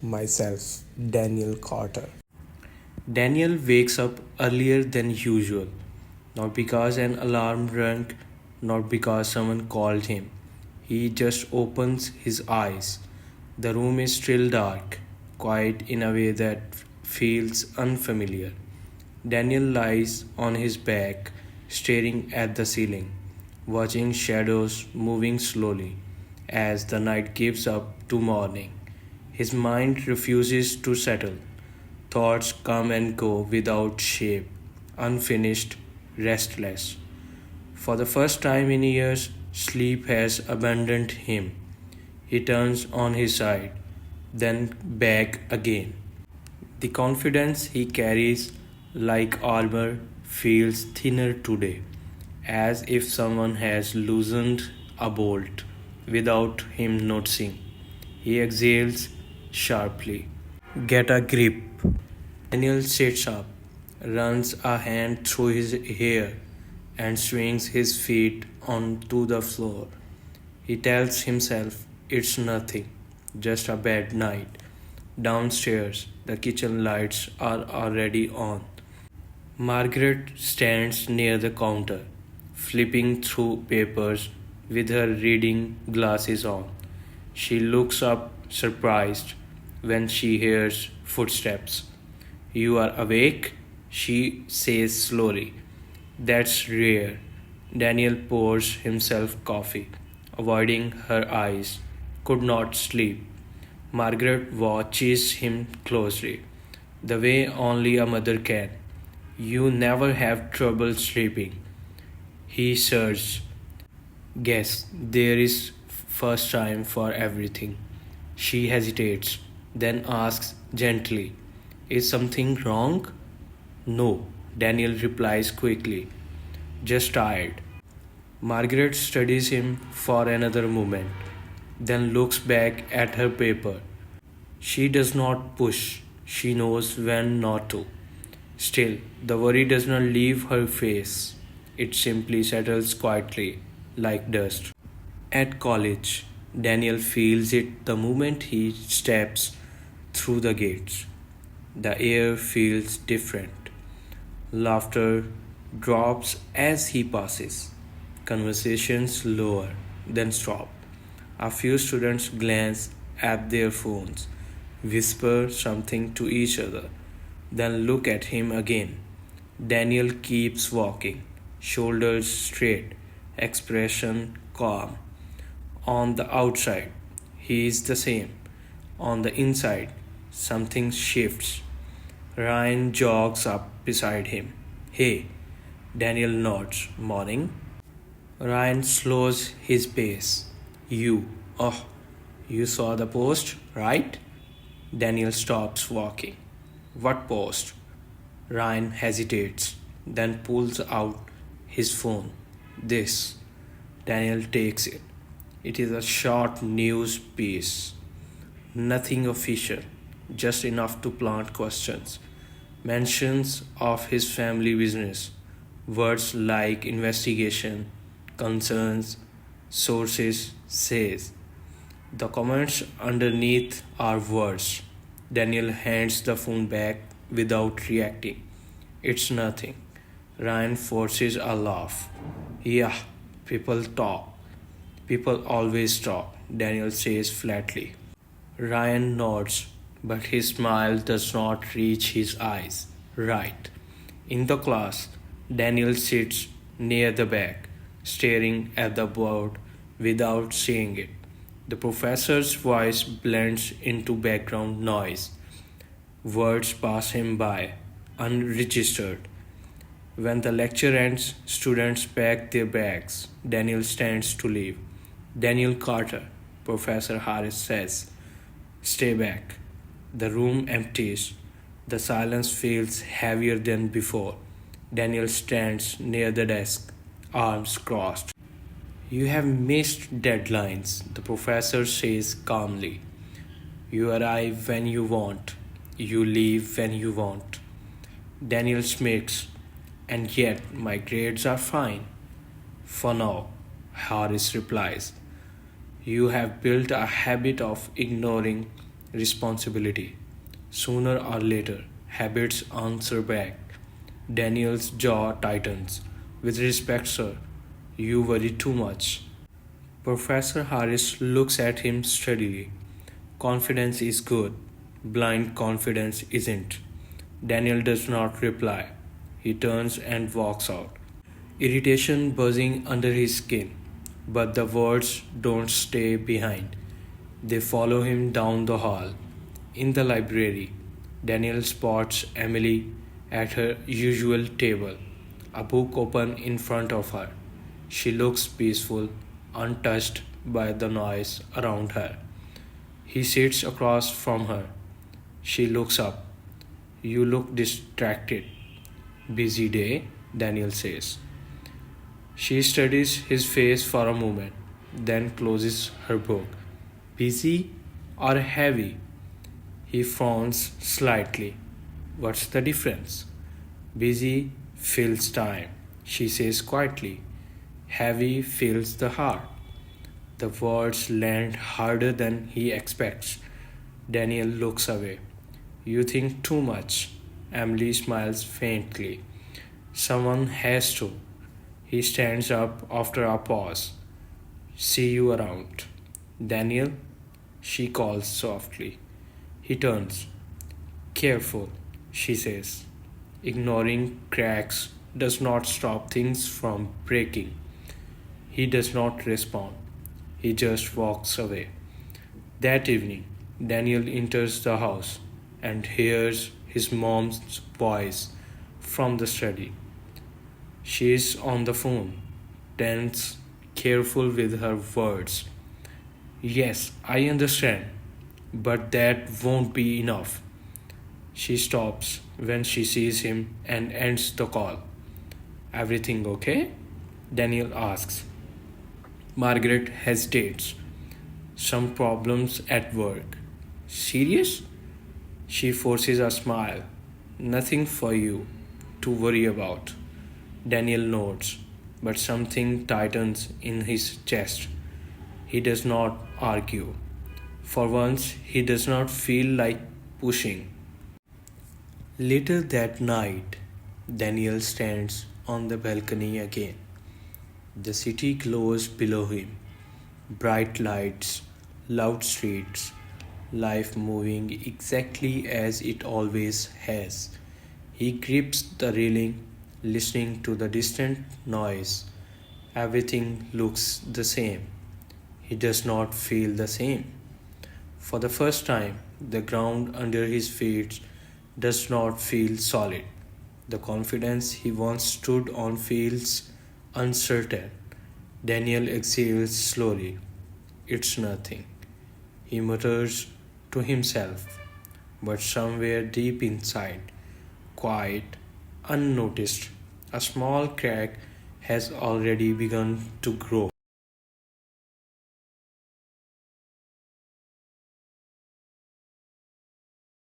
Myself, Daniel Carter. Daniel wakes up earlier than usual, not because an alarm rang, not because someone called him. He just opens his eyes. The room is still dark, quiet in a way that feels unfamiliar. Daniel lies on his back, staring at the ceiling, watching shadows moving slowly as the night gives up to morning. His mind refuses to settle. Thoughts come and go without shape, unfinished, restless. For the first time in years, sleep has abandoned him. He turns on his side, then back again. The confidence he carries, like armor, feels thinner today, as if someone has loosened a bolt without him noticing. He exhales sharply. Get a grip. Daniel sits up, runs a hand through his hair, and swings his feet onto the floor. He tells himself it's nothing, just a bad night. Downstairs, the kitchen lights are already on. Margaret stands near the counter, flipping through papers with her reading glasses on. She looks up, surprised, when she hears footsteps. You are awake? She says slowly. That's rare. Daniel pours himself coffee, avoiding her eyes. Could not sleep. Margaret watches him closely, the way only a mother can. You never have trouble sleeping. He surges. Guess there is first time for everything. She hesitates, then asks gently, is something wrong? No, Daniel replies quickly. Just tired. Margaret studies him for another moment, then looks back at her paper. She does not push, she knows when not to. Still, the worry does not leave her face. It simply settles quietly, like dust. At college, Daniel feels it the moment he steps through the gates. The air feels different. Laughter drops as he passes. Conversations lower, then stop. A few students glance at their phones, whisper something to each other, then look at him again. Daniel keeps walking, shoulders straight, expression calm. On the outside, he is the same. On the inside, something shifts. Ryan jogs up beside him. Hey, Daniel nods. Morning. Ryan slows his pace. Oh, you saw the post, right? Daniel stops walking. What post? Ryan hesitates, then pulls out his phone. This. Daniel takes it. It is a short news piece. Nothing official, just enough to plant questions. Mentions of his family business. Words like investigation, concerns, sources, says. The comments underneath are words. Daniel hands the phone back without reacting. It's nothing. Ryan forces a laugh. Yeah, people talk. People always talk, Daniel says flatly. Ryan nods, but his smile does not reach his eyes. Right. In the class, Daniel sits near the back, staring at the board without seeing it. The professor's voice blends into background noise. Words pass him by, unregistered. When the lecture ends, students pack their bags. Daniel stands to leave. Daniel Carter, Professor Harris says, stay back. The room empties. The silence feels heavier than before. Daniel stands near the desk, arms crossed. You have missed deadlines, the professor says calmly. You arrive when you want. You leave when you want. Daniel smirks. And yet my grades are fine. For now, Harris replies. You have built a habit of ignoring responsibility. Sooner or later, habits answer back. Daniel's jaw tightens. With respect, sir, you worry too much. Professor Harris looks at him steadily. Confidence is good, blind confidence isn't. Daniel does not reply. He turns and walks out, irritation buzzing under his skin. But the words don't stay behind. They follow him down the hall. In the library, Daniel spots Emily at her usual table, a book open in front of her. She looks peaceful, untouched by the noise around her. He sits across from her. She looks up. You look distracted. Busy day, Daniel says. She studies his face for a moment, then closes her book. Busy or heavy? He frowns slightly. What's the difference? Busy fills time, she says quietly. Heavy fills the heart. The words land harder than he expects. Daniel looks away. You think too much. Emily smiles faintly. Someone has to. He stands up after a pause. See you around. Daniel, she calls softly. He turns. Careful, she says. Ignoring cracks does not stop things from breaking. He does not respond. He just walks away. That evening, Daniel enters the house and hears his mom's voice from the study. She is on the phone, tense, careful with her words. Yes, I understand, but that won't be enough. She stops when she sees him and ends the call. Everything okay? Daniel asks. Margaret hesitates. Some problems at work. Serious? She forces a smile. Nothing for you to worry about. Daniel nods, but something tightens in his chest. He does not argue. For once, he does not feel like pushing. Later that night, Daniel stands on the balcony again. The city glows below him. Bright lights, loud streets, life moving exactly as it always has. He grips the railing, listening to the distant noise. Everything looks the same. He does not feel the same. For the first time, the ground under his feet does not feel solid. The confidence he once stood on feels uncertain. Daniel exhales slowly. It's nothing, he mutters to himself. But somewhere deep inside, quiet, unnoticed, a small crack has already begun to grow.